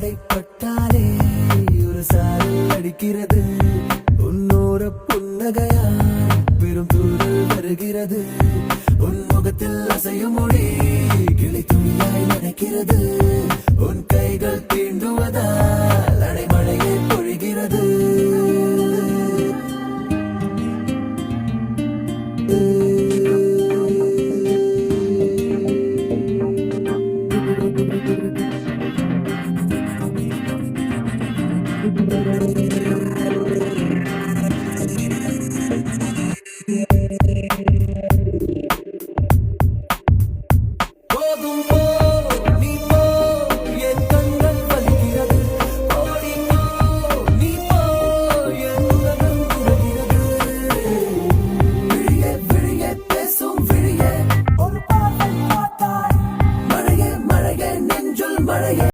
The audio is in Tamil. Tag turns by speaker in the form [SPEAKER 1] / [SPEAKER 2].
[SPEAKER 1] தடைப்பட்டாலே ஒரு சாரல் அடிக்கிறது. உன்னோர புன்னகையால் பெரும் தூரல் வருகிறது. உன் முகத்தில் அசையும் மொழி கிளி துணியாய் நடக்கிறது. உன் கைகள் தீண்டுவதால் அடைமழையே பொழிகிறது.